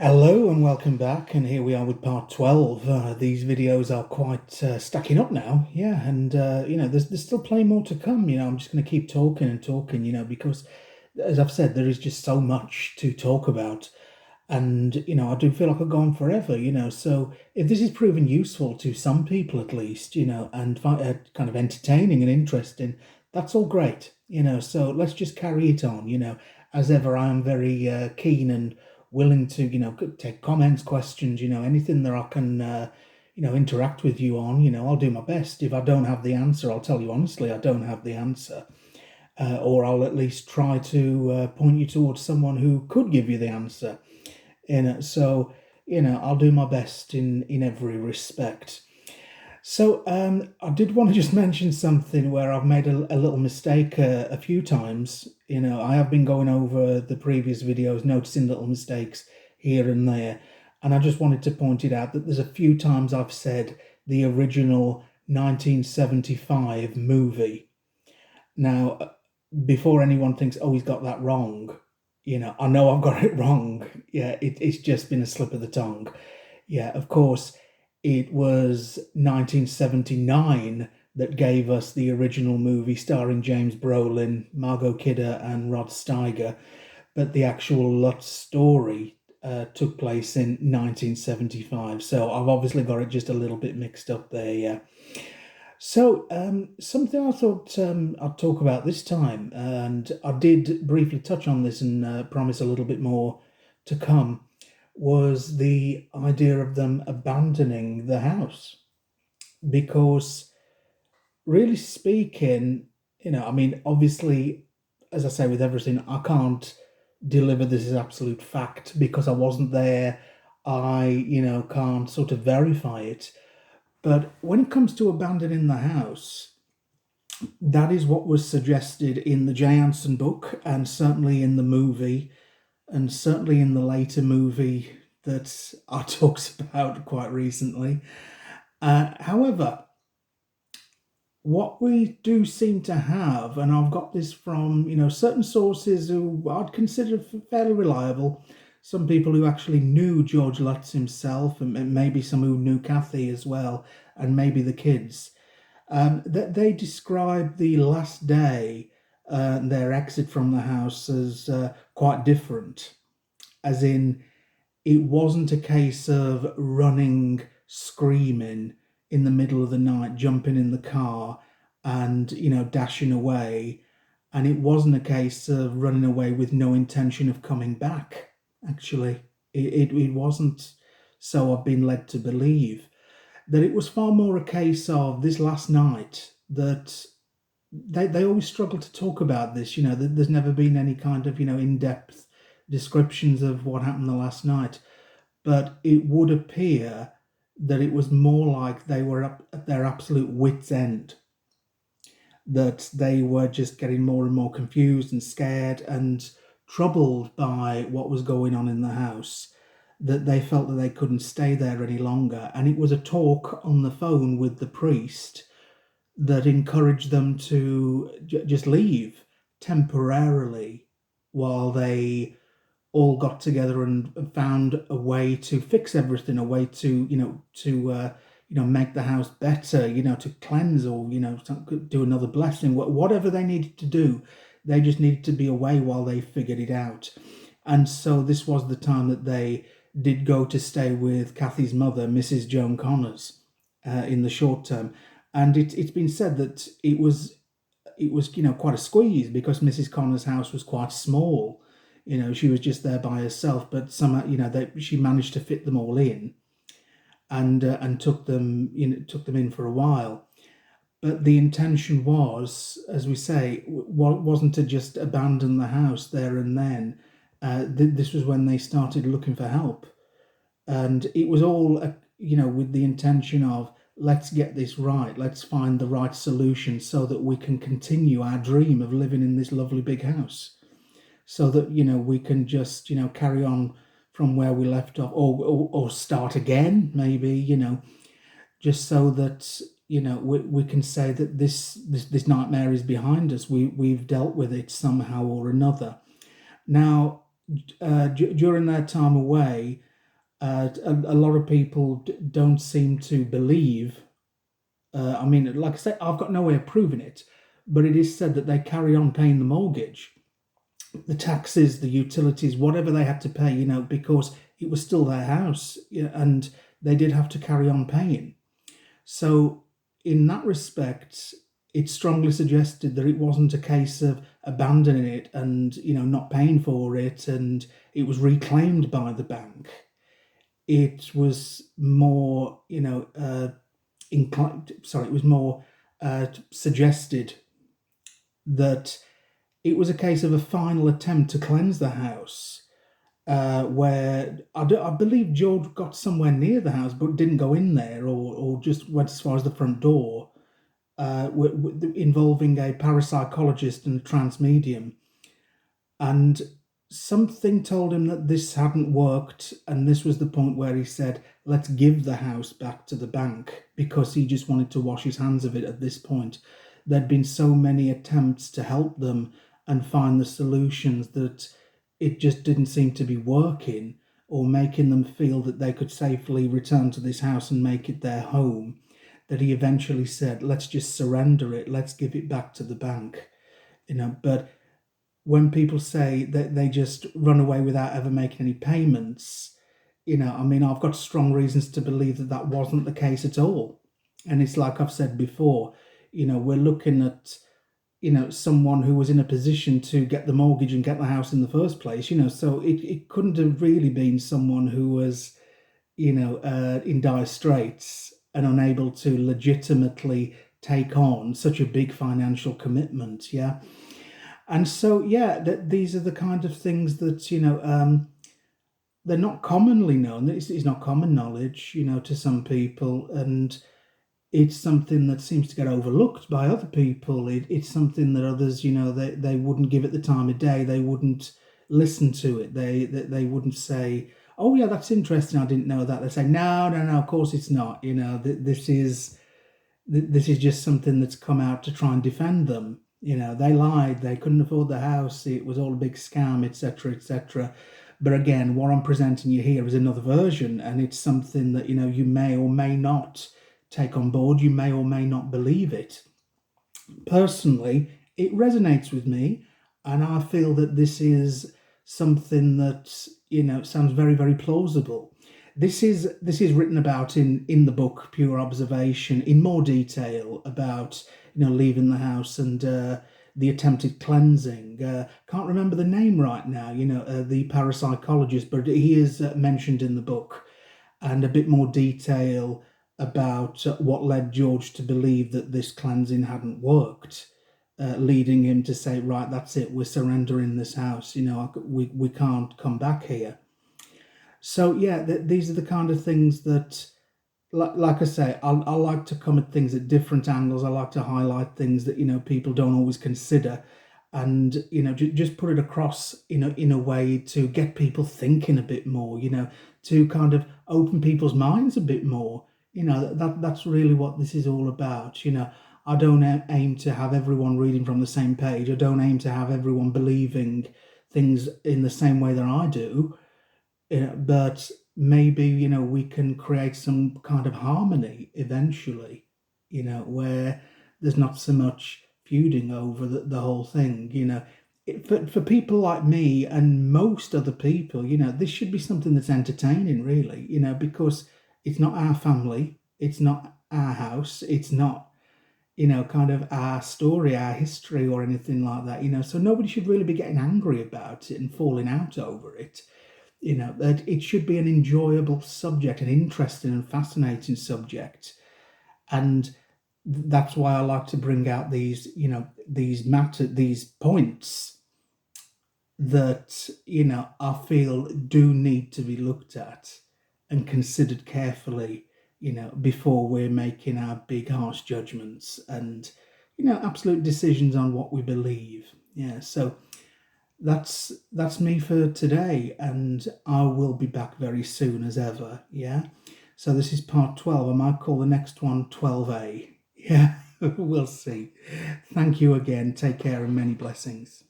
Hello and welcome back, and here we are with part 12. These videos are quite stacking up now, yeah, and there's still plenty more to come. I'm just going to keep talking and talking, because as I've said, there is just so much to talk about, and I do feel like I've gone forever, so if this is proven useful to some people at least, and kind of entertaining and interesting, that's all great, so let's just carry it on. As ever, I am very keen and willing to, take comments, questions, anything that I can, interact with you on. I'll do my best. If I don't have the answer, I'll tell you honestly, I don't have the answer. Or I'll at least try to point you towards someone who could give you the answer. So, I'll do my best in every respect. So, I did want to just mention something where I've made a little mistake a few times. I have been going over the previous videos, noticing little mistakes here and there, and I just wanted to point it out that there's a few times I've said the original 1975 movie. Now, before anyone thinks, oh, he's got that wrong, I know I've got it wrong. Yeah, it's just been a slip of the tongue. Yeah, of course, it was 1979 that gave us the original movie starring James Brolin, Margot Kidder, and Rod Steiger, but the actual Lutz story took place in 1975. So I've obviously got it just a little bit mixed up there, yeah. So, something I thought I'd talk about this time, and I did briefly touch on this and promise a little bit more to come, was the idea of them abandoning the house. Because, really speaking, I mean, obviously, as I say with everything, I can't deliver this as absolute fact because I wasn't there. I, can't sort of verify it. But when it comes to abandoning the house, that is what was suggested in the Jay Anson book, and certainly in the movie, and certainly in the later movie that I talked about quite recently. However, what we do seem to have, and I've got this from certain sources who I'd consider fairly reliable, some people who actually knew George Lutz himself, and maybe some who knew Kathy as well, and maybe the kids. That they describe the last day, their exit from the house, as quite different, as in it wasn't a case of running, screaming in the middle of the night, jumping in the car and, dashing away. And it wasn't a case of running away with no intention of coming back, actually. It wasn't so I've been led to believe. That it was far more a case of this last night that they always struggle to talk about this. There's never been any kind of, in-depth descriptions of what happened the last night, but it would appear that it was more like they were up at their absolute wits' end, that they were just getting more and more confused and scared and troubled by what was going on in the house, that they felt that they couldn't stay there any longer. And it was a talk on the phone with the priest that encouraged them to just leave temporarily while they all got together and found a way to fix everything, a way to make the house better, to cleanse, or do another blessing, whatever they needed to do. They just needed to be away while they figured it out. And so this was the time that they did go to stay with Kathy's mother, Mrs. Joan Connors, in the short term. And it's been said that it was quite a squeeze because Mrs. Connors' house was quite small. She was just there by herself, but somehow she managed to fit them all in, and took them in for a while. But the intention was, as we say, wasn't to just abandon the house there and then. This was when they started looking for help, and it was all with the intention of, let's get this right, let's find the right solution so that we can continue our dream of living in this lovely big house, so that we can just carry on from where we left off, or start again, maybe, just so that we can say that this nightmare is behind us. We've dealt with it somehow or another. Now, during their time away, A lot of people don't seem to believe. I mean, like I say, I've got no way of proving it, but it is said that they carry on paying the mortgage, the taxes, the utilities, whatever they had to pay, because it was still their house, and they did have to carry on paying. So, in that respect, it strongly suggested that it wasn't a case of abandoning it and not paying for it, and it was reclaimed by the bank. It was more, inclined. Sorry, it was more suggested that it was a case of a final attempt to cleanse the house, where I believe George got somewhere near the house but didn't go in there, or just went as far as the front door, involving a parapsychologist and a trance medium. And something told him that this hadn't worked, and this was the point where he said, let's give the house back to the bank, because he just wanted to wash his hands of it at this point. There'd been so many attempts to help them and find the solutions that it just didn't seem to be working or making them feel that they could safely return to this house and make it their home, that he eventually said, let's just surrender it, let's give it back to the bank. But when people say that they just run away without ever making any payments, I mean, I've got strong reasons to believe that that wasn't the case at all. And it's like I've said before, we're looking at, someone who was in a position to get the mortgage and get the house in the first place, so it couldn't have really been someone who was, in dire straits and unable to legitimately take on such a big financial commitment. Yeah. And so, yeah, these are the kind of things that, they're not commonly known. It's not common knowledge, to some people. And it's something that seems to get overlooked by other people. It's something that others, they wouldn't give it the time of day. They wouldn't listen to it. They wouldn't say, oh, yeah, that's interesting, I didn't know that. They say, no, of course it's not. This is just something that's come out to try and defend them. They lied, they couldn't afford the house, it was all a big scam, etc., etc. But again, what I'm presenting you here is another version, and it's something that, you may or may not take on board, you may or may not believe it. Personally, it resonates with me, and I feel that this is something that, sounds very, very plausible. This is written about in the book Pure Observation in more detail about leaving the house and the attempted cleansing. Can't remember the name right now. The parapsychologist, but he is mentioned in the book, and a bit more detail about what led George to believe that this cleansing hadn't worked, leading him to say, right, that's it, we're surrendering this house. We can't come back here. So yeah, these are the kind of things that, like I say, I like to come at things at different angles. I like to highlight things that people don't always consider, and just put it across in a way to get people thinking a bit more. To kind of open people's minds a bit more. That's really what this is all about. I don't aim to have everyone reading from the same page. I don't aim to have everyone believing things in the same way that I do. But maybe we can create some kind of harmony eventually, where there's not so much feuding over the whole thing. For people like me and most other people, this should be something that's entertaining, really. Because it's not our family, it's not our house, it's not kind of our story, our history, or anything like that. So nobody should really be getting angry about it and falling out over it. That it should be an enjoyable subject, an interesting and fascinating subject. And that's why I like to bring out these points that, I feel do need to be looked at and considered carefully, before we're making our big harsh judgments and, absolute decisions on what we believe. Yeah. So that's me for today, and I will be back very soon as ever. Yeah. So this is part 12. I might call the next one 12A. Yeah, we'll see. Thank you again. Take care and many blessings.